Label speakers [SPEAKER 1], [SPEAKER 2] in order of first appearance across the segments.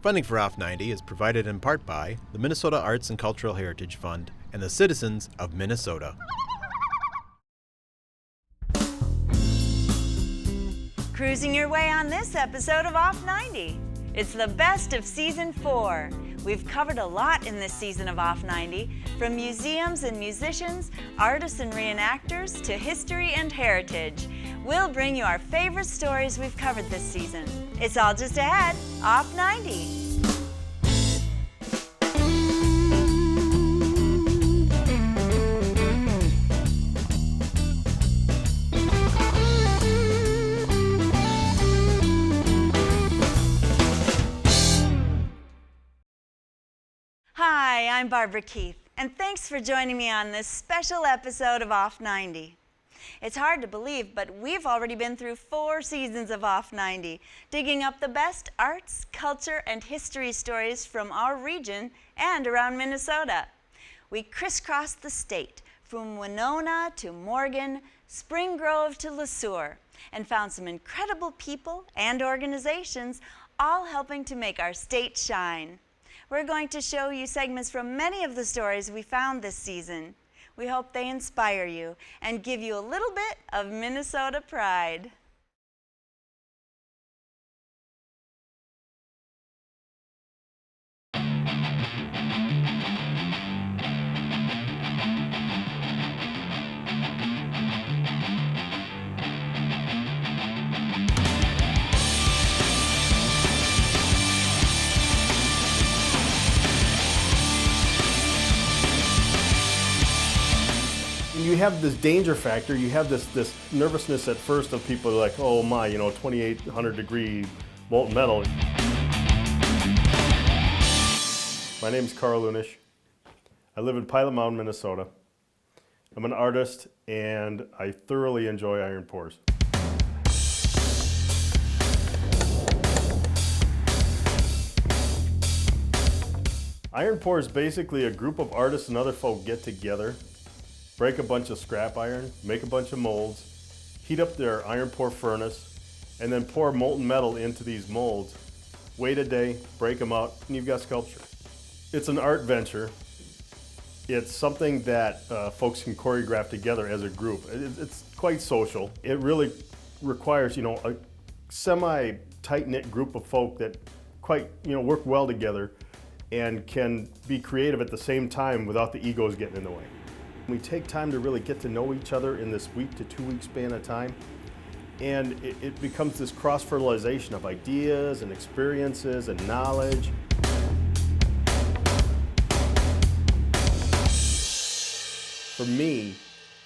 [SPEAKER 1] Funding for Off 90 is provided in part by the Minnesota Arts and Cultural Heritage Fund and the citizens of Minnesota.
[SPEAKER 2] Cruising your way on this episode of Off 90. It's the best of Season 4. We've covered a lot in this season of Off 90, from museums and musicians, artists and reenactors, to history and heritage. We'll bring you our favorite stories we've covered this season. It's all just ahead, Off 90. Hi, I'm Barbara Keith, and thanks for joining me on this special episode of Off 90. It's hard to believe, but we've already been through 4 seasons of Off 90, digging up the best arts, culture, and history stories from our region and around Minnesota. We crisscrossed the state, from Winona to Morgan, Spring Grove to Le Sueur, and found some incredible people and organizations, all helping to make our state shine. We're going to show you segments from many of the stories we found this season. We hope they inspire you and give you a little bit of Minnesota pride.
[SPEAKER 3] You have this danger factor, you have this nervousness at first of people like, oh my, 2,800 degree molten metal. My name is Carl Lunisch. I live in Pilot Mountain, Minnesota. I'm an artist and I thoroughly enjoy iron pours. Iron pour is basically a group of artists and other folk get together, break a bunch of scrap iron, make a bunch of molds, heat up their iron pour furnace, and then pour molten metal into these molds. Wait a day, break them out, and you've got sculpture. It's an art venture. It's something that folks can choreograph together as a group. It's quite social. It really requires, a semi-tight-knit group of folk that work well together and can be creative at the same time without the egos getting in the way. We take time to really get to know each other in this week to 2 week span of time, and it becomes this cross-fertilization of ideas and experiences and knowledge. For me,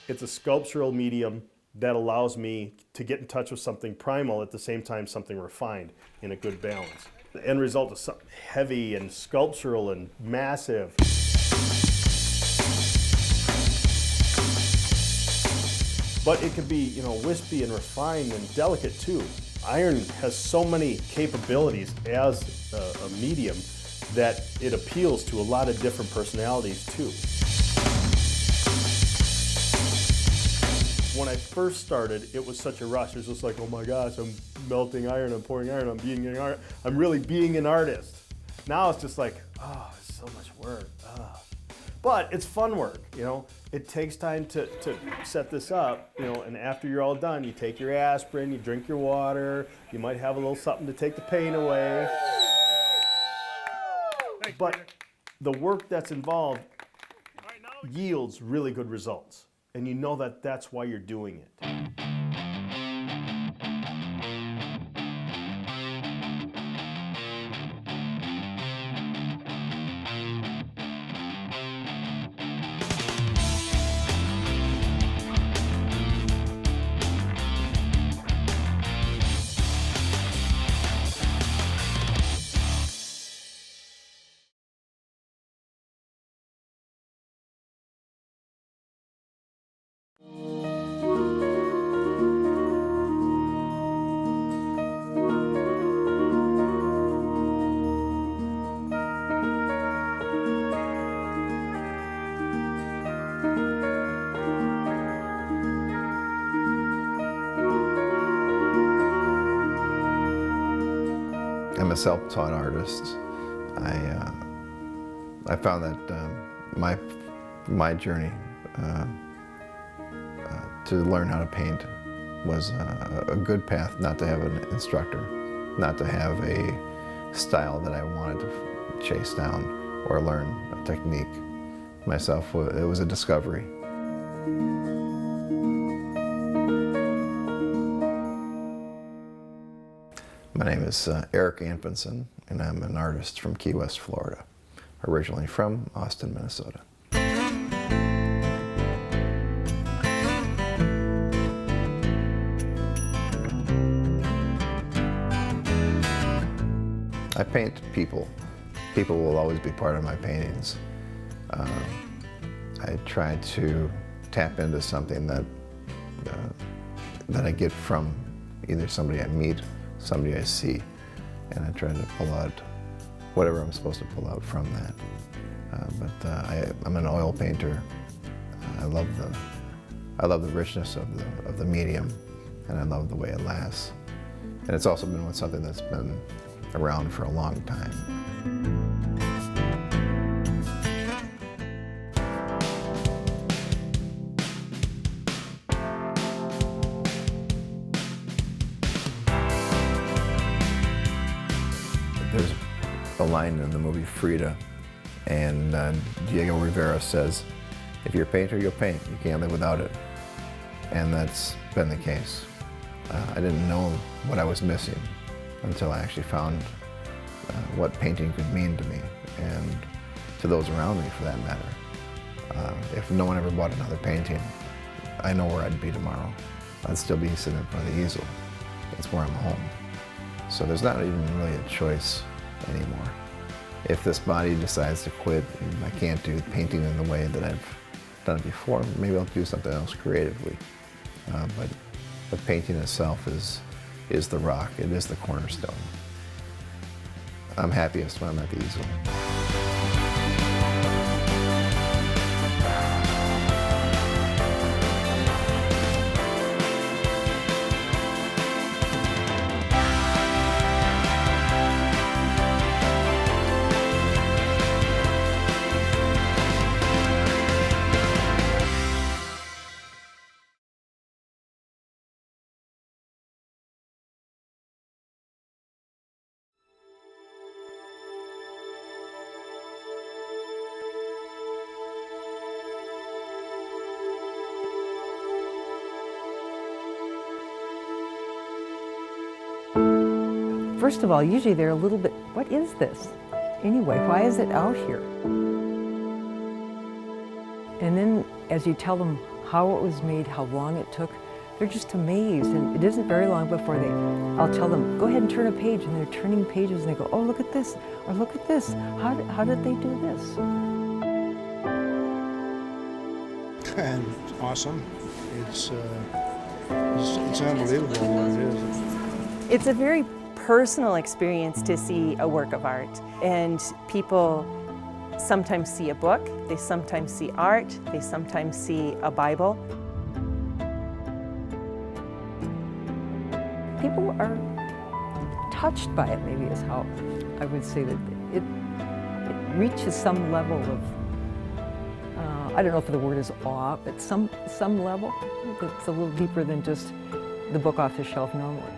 [SPEAKER 3] it's a sculptural medium that allows me to get in touch with something primal at the same time something refined in a good balance. The end result is something heavy and sculptural and massive. But it can be, wispy and refined and delicate too. Iron has so many capabilities as a medium that it appeals to a lot of different personalities too. When I first started, it was such a rush. It was just like, oh my gosh, I'm melting iron, I'm pouring iron, I'm really being an artist. Now it's just like, oh, it's so much work. Oh. But it's fun work, It takes time to set this up, and after you're all done, you take your aspirin, you drink your water, you might have a little something to take the pain away. But the work that's involved yields really good results, and you know that that's why you're doing it.
[SPEAKER 4] I'm a self-taught artist. I found that my journey to learn how to paint was a good path, not to have an instructor, not to have a style that I wanted to chase down or learn a technique myself. It was a discovery. My name is Eric Pinson, and I'm an artist from Key West, Florida, originally from Austin, Minnesota. I paint people. People will always be part of my paintings. I try to tap into something that I get from either somebody I meet, somebody I see, and I try to pull out whatever I'm supposed to pull out from that. I'm an oil painter. I love the richness of the medium, and I love the way it lasts. And it's also been something that's been around for a long time. There's a line in the movie Frida, and Diego Rivera says, "If you're a painter, you'll paint. You can't live without it." And that's been the case. I didn't know what I was missing until I actually found what painting could mean to me, and to those around me for that matter. If no one ever bought another painting, I know where I'd be tomorrow. I'd still be sitting in front of the easel. That's where I'm home. So there's not even really a choice anymore. If this body decides to quit and I can't do painting in the way that I've done it before, maybe I'll do something else creatively. But painting itself is the rock, it is the cornerstone. I'm happiest when I'm at the easel.
[SPEAKER 5] First of all, usually they're a little bit, what is this? Anyway, why is it out here? And then as you tell them how it was made, how long it took, they're just amazed. And it isn't very long before I'll tell them, go ahead and turn a page. And they're turning pages and they go, oh, look at this, or look at this. How did they do this?
[SPEAKER 6] And it's awesome. It's unbelievable what it is.
[SPEAKER 7] It's a very personal experience to see a work of art, and people sometimes see a book, they sometimes see art, they sometimes see a Bible.
[SPEAKER 5] People are touched by it, maybe is how I would say that it reaches some level of, I don't know if the word is awe, but some level that's a little deeper than just the book off the shelf normally.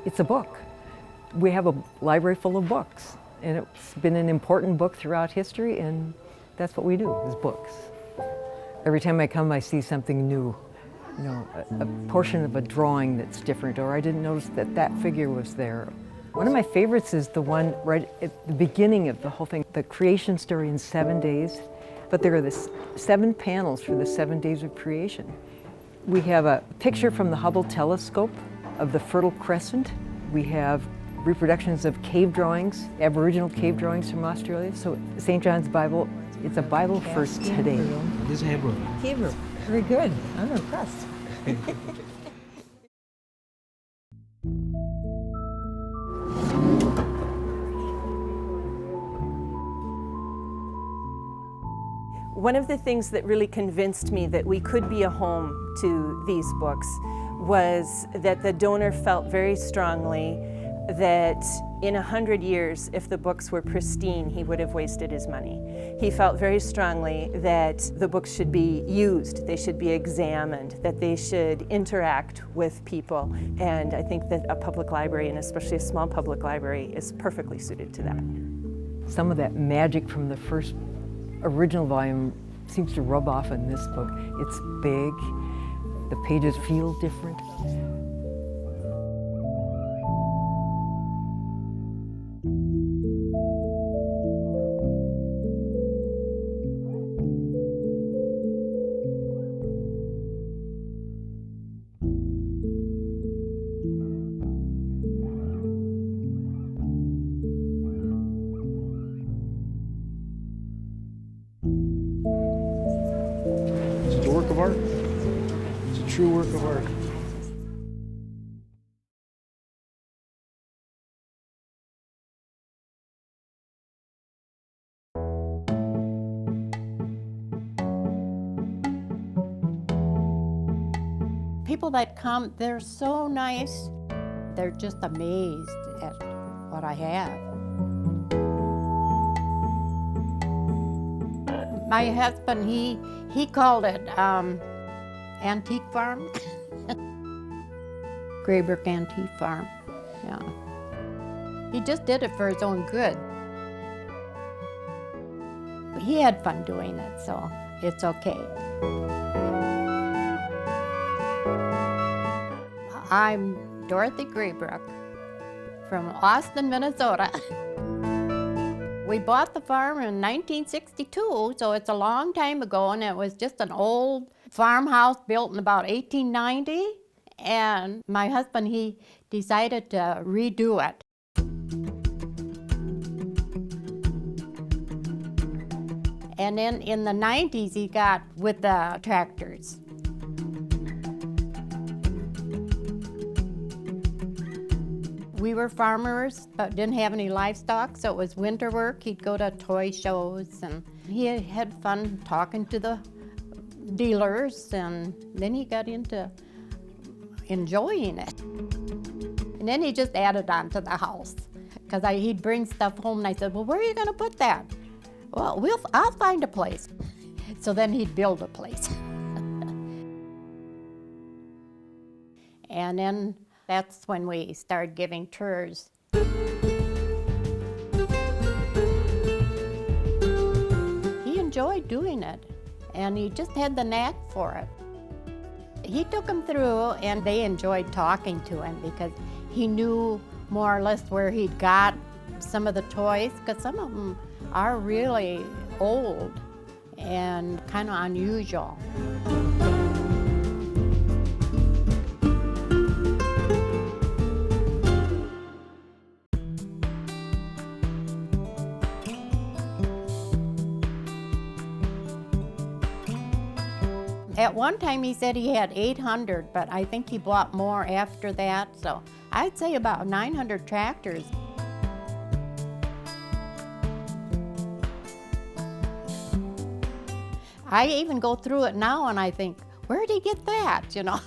[SPEAKER 5] It's a book. We have a library full of books, and it's been an important book throughout history, and that's what we do, is books. Every time I come, I see something new. You know, a portion of a drawing that's different, or I didn't notice that figure was there. One of my favorites is the one right at the beginning of the whole thing, the creation story in 7 days. But there are the 7 panels for the 7 days of creation. We have a picture from the Hubble telescope of the Fertile Crescent. We have reproductions of cave drawings, Aboriginal cave drawings from Australia. So St. John's Bible, it's a Bible for today.
[SPEAKER 6] It is Hebrew.
[SPEAKER 5] Hebrew, very good. I'm impressed.
[SPEAKER 7] One of the things that really convinced me that we could be a home to these books was that the donor felt very strongly that in 100 years, if the books were pristine, he would have wasted his money. He felt very strongly that the books should be used, they should be examined, that they should interact with people. And I think that a public library, and especially a small public library, is perfectly suited to that.
[SPEAKER 5] Some of that magic from the first original volume seems to rub off in this book. It's big, the pages feel different.
[SPEAKER 6] It's a work of art. It's a true work of art.
[SPEAKER 8] People that come, they're so nice. They're just amazed at what I have. My husband, he called it Antique Farm. Graybrook Antique Farm, yeah. He just did it for his own good. He had fun doing it, so it's okay. I'm Dorothy Graybrook from Austin, Minnesota. We bought the farm in 1962, so it's a long time ago, and it was just an old farmhouse built in about 1890. And my husband, he decided to redo it. And then in the 90s, he got with the tractors. We were farmers, but didn't have any livestock, so it was winter work. He'd go to toy shows, and he had fun talking to the dealers, and then he got into enjoying it. And then he just added on to the house, because he'd bring stuff home, and I said, well, where are you going to put that? Well, I'll find a place. So then he'd build a place. And then that's when we started giving tours. He enjoyed doing it, and he just had the knack for it. He took them through, and they enjoyed talking to him because he knew more or less where he'd got some of the toys, because some of them are really old and kind of unusual. At one time he said he had 800, but I think he bought more after that, so I'd say about 900 tractors. I even go through it now and I think, where did he get that, you know?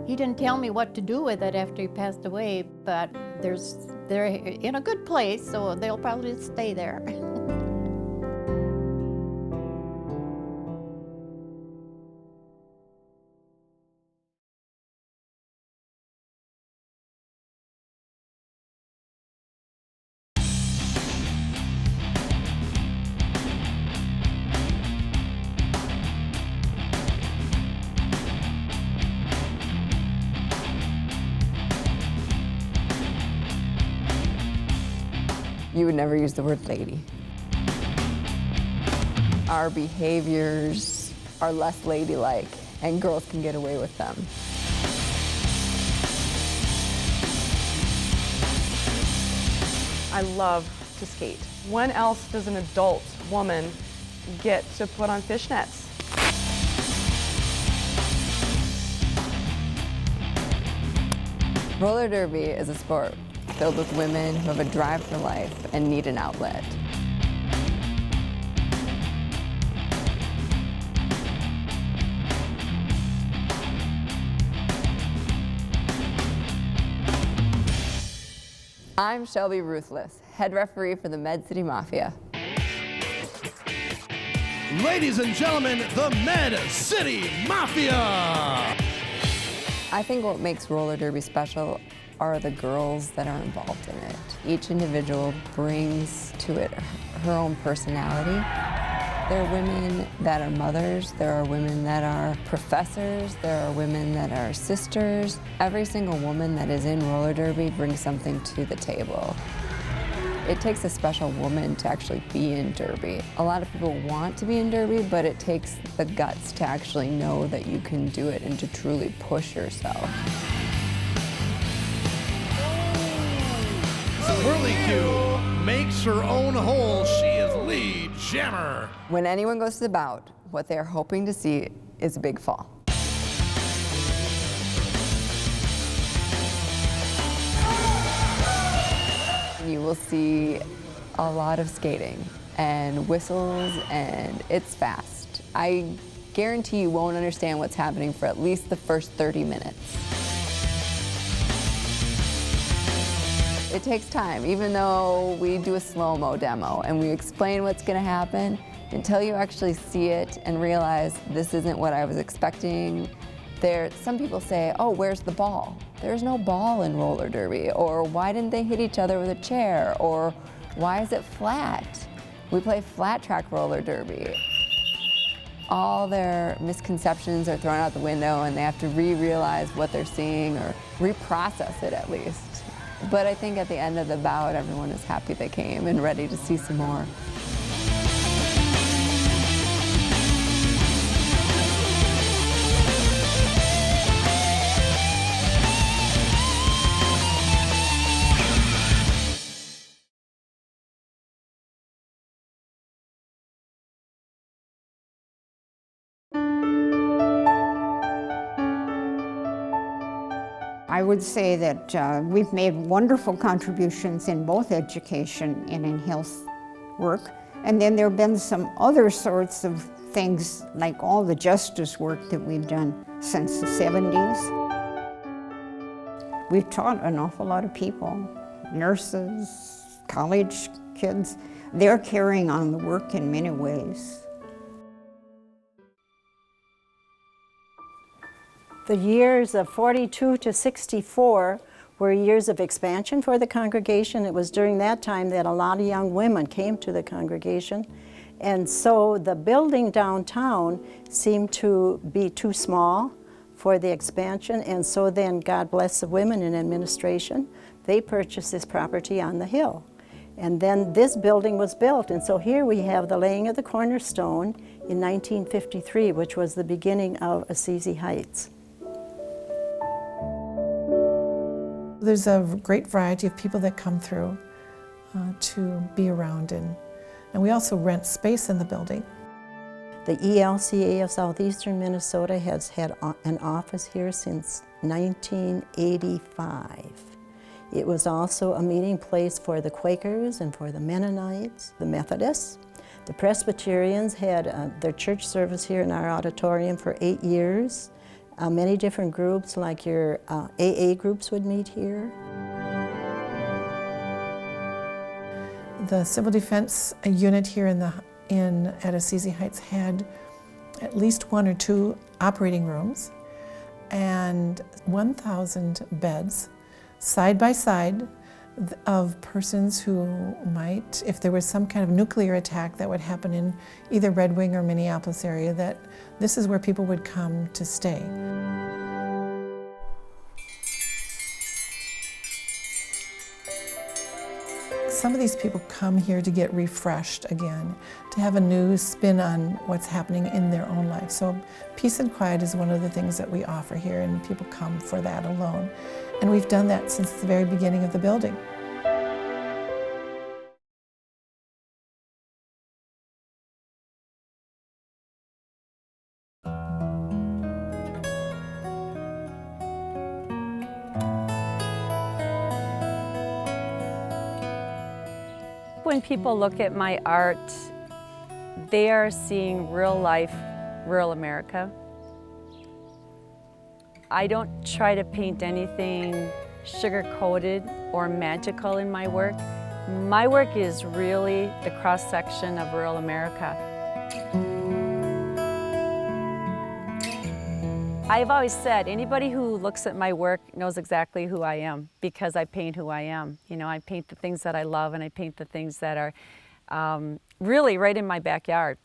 [SPEAKER 8] He didn't tell me what to do with it after he passed away, but they're in a good place, so they'll probably stay there.
[SPEAKER 9] You would never use the word lady. Our behaviors are less ladylike, and girls can get away with them.
[SPEAKER 10] I love to skate. When else does an adult woman get to put on fishnets?
[SPEAKER 9] Roller derby is a sport filled with women who have a drive for life and need an outlet. I'm Shelby Ruthless, head referee for the Med City Mafia.
[SPEAKER 6] Ladies and gentlemen, the Med City Mafia!
[SPEAKER 9] I think what makes roller derby special are the girls that are involved in it. Each individual brings to it her own personality. There are women that are mothers, there are women that are professors, there are women that are sisters. Every single woman that is in roller derby brings something to the table. It takes a special woman to actually be in derby. A lot of people want to be in derby, but it takes the guts to actually know that you can do it and to truly push yourself.
[SPEAKER 6] Whirligig makes her own hole. She is lead jammer.
[SPEAKER 9] When anyone goes to the bout, what they're hoping to see is a big fall. You will see a lot of skating and whistles, and it's fast. I guarantee you won't understand what's happening for at least the first 30 minutes. It takes time, even though we do a slow-mo demo and we explain what's gonna happen, until you actually see it and realize this isn't what I was expecting. Some people say, oh, where's the ball? There's no ball in roller derby. Or why didn't they hit each other with a chair? Or why is it flat? We play flat track roller derby. All their misconceptions are thrown out the window and they have to re-realize what they're seeing or reprocess it at least. But I think at the end of the bout, everyone is happy they came and ready to see some more.
[SPEAKER 8] I would say that we've made wonderful contributions in both education and in health work. And then there have been some other sorts of things, like all the justice work that we've done since the 70s. We've taught an awful lot of people, nurses, college kids. They're carrying on the work in many ways.
[SPEAKER 11] The years of 42 to 64 were years of expansion for the congregation. It was during that time that a lot of young women came to the congregation. And so the building downtown seemed to be too small for the expansion. And so then, God bless the women in administration, they purchased this property on the hill. And then this building was built. And so here we have the laying of the cornerstone in 1953, which was the beginning of Assisi Heights.
[SPEAKER 12] There's a great variety of people that come through to be around, and we also rent space in the building.
[SPEAKER 11] The ELCA of Southeastern Minnesota has had an office here since 1985. It was also a meeting place for the Quakers and for the Mennonites, the Methodists. The Presbyterians had their church service here in our auditorium for 8 years. Many different groups, like your AA groups, would meet here.
[SPEAKER 12] The Civil Defense unit here at Assisi Heights had at least 1 or 2 operating rooms and 1,000 beds side by side of persons who might, if there was some kind of nuclear attack that would happen in either Red Wing or Minneapolis area, that this is where people would come to stay. Some of these people come here to get refreshed again, to have a new spin on what's happening in their own life. So peace and quiet is one of the things that we offer here, and people come for that alone. And we've done that since the very beginning of the building.
[SPEAKER 13] When people look at my art, they are seeing real life, rural America. I don't try to paint anything sugar-coated or magical in my work. My work is really the cross-section of rural America. I've always said, anybody who looks at my work knows exactly who I am, because I paint who I am. You know, I paint the things that I love, and I paint the things that are really right in my backyard.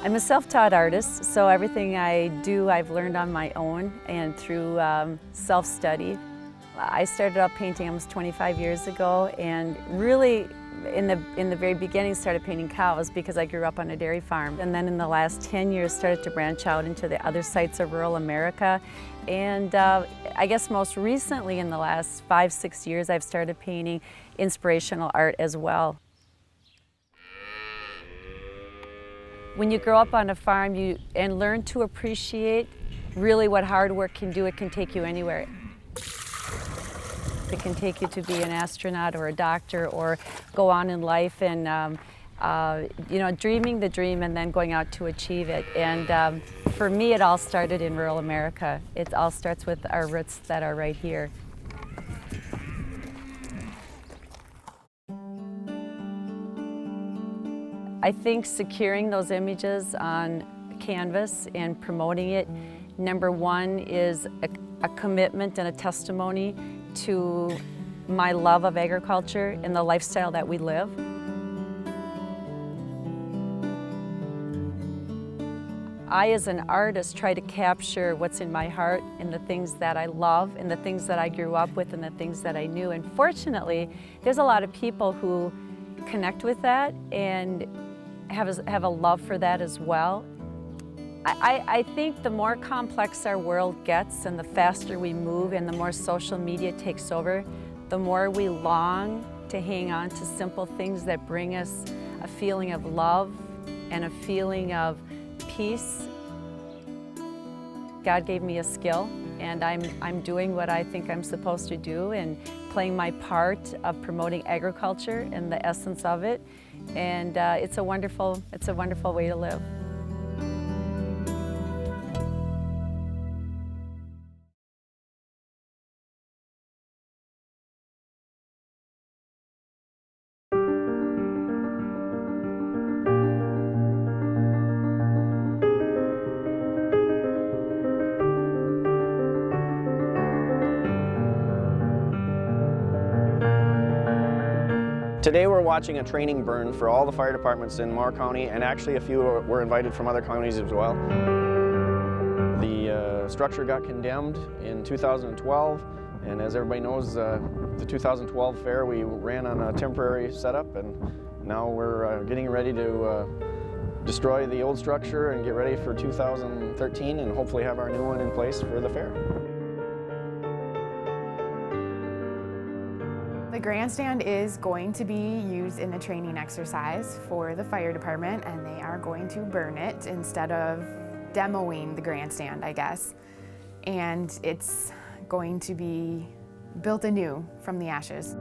[SPEAKER 13] I'm a self-taught artist, so everything I do I've learned on my own and through self-study. I started out painting almost 25 years ago, and really in the very beginning started painting cows because I grew up on a dairy farm. And then in the last 10 years started to branch out into the other sites of rural America. And I guess most recently in the last 5-6 years I've started painting inspirational art as well. When you grow up on a farm and learn to appreciate really what hard work can do, it can take you anywhere. It can take you to be an astronaut or a doctor or go on in life and you know, dreaming the dream and then going out to achieve it. And for me, it all started in rural America. It all starts with our roots that are right here. I think securing those images on canvas and promoting it, number one is a commitment and a testimony to my love of agriculture and the lifestyle that we live. I, as an artist, try to capture what's in my heart and the things that I love and the things that I grew up with and the things that I knew. And fortunately, there's a lot of people who connect with that and have a love for that as well. I think the more complex our world gets and the faster we move and the more social media takes over, the more we long to hang on to simple things that bring us a feeling of love and a feeling of peace. God gave me a skill, and I'm doing what I think I'm supposed to do and playing my part of promoting agriculture and the essence of it. And it's a wonderful way to live.
[SPEAKER 14] Today we're watching a training burn for all the fire departments in Moore County, and actually a few were invited from other counties as well. The structure got condemned in 2012, and as everybody knows, the 2012 fair we ran on a temporary setup, and now we're getting ready to destroy the old structure and get ready for 2013 and hopefully have our new one in place for the fair.
[SPEAKER 15] The grandstand is going to be used in a training exercise for the fire department, and they are going to burn it instead of demoing the grandstand, I guess. And it's going to be built anew from the ashes.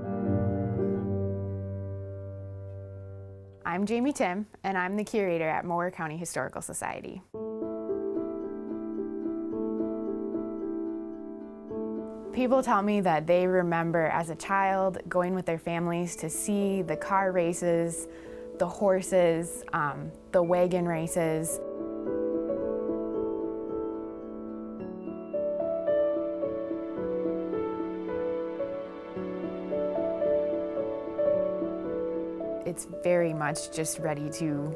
[SPEAKER 15] I'm Jamie Tim, and I'm the curator at Moore County Historical Society. People tell me that they remember as a child going with their families to see the car races, the horses, the wagon races. It's very much just ready to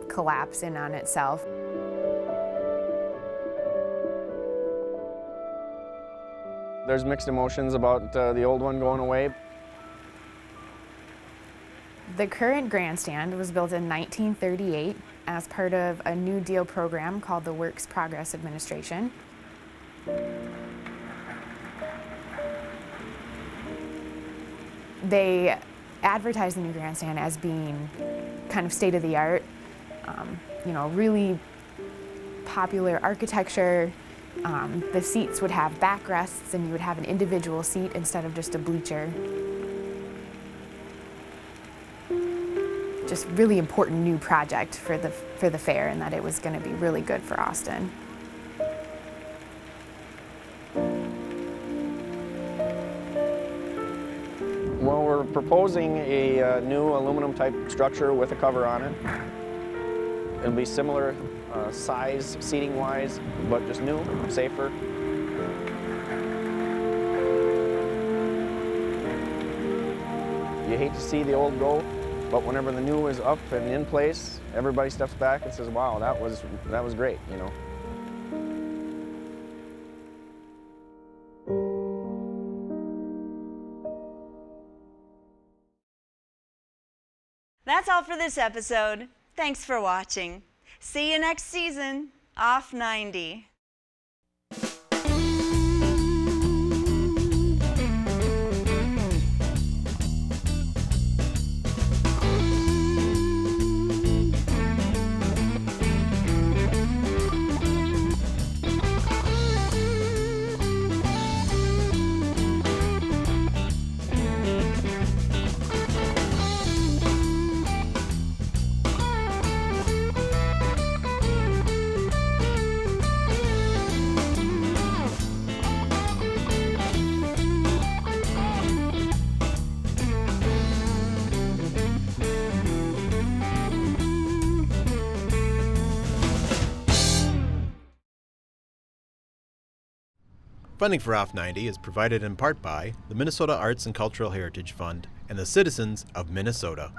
[SPEAKER 15] collapse in on itself.
[SPEAKER 14] There's mixed emotions about the old one going away.
[SPEAKER 15] The current grandstand was built in 1938 as part of a New Deal program called the Works Progress Administration. They advertised the new grandstand as being kind of state-of-the-art, you know, really popular architecture. The seats would have backrests, and you would have an individual seat instead of just a bleacher. Just really important new project for the fair, and that it was going to be really good for Austin.
[SPEAKER 14] proposing a new aluminum type structure with a cover on it. It'll be similar size, seating wise, but just new, safer. You hate to see the old go, but whenever the new is up and in place, everybody steps back and says, wow, that was great, you know.
[SPEAKER 2] That's all for this episode. Thanks for watching. See you next season, Off 90.
[SPEAKER 1] Funding for Off 90 is provided in part by the Minnesota Arts and Cultural Heritage Fund and the citizens of Minnesota.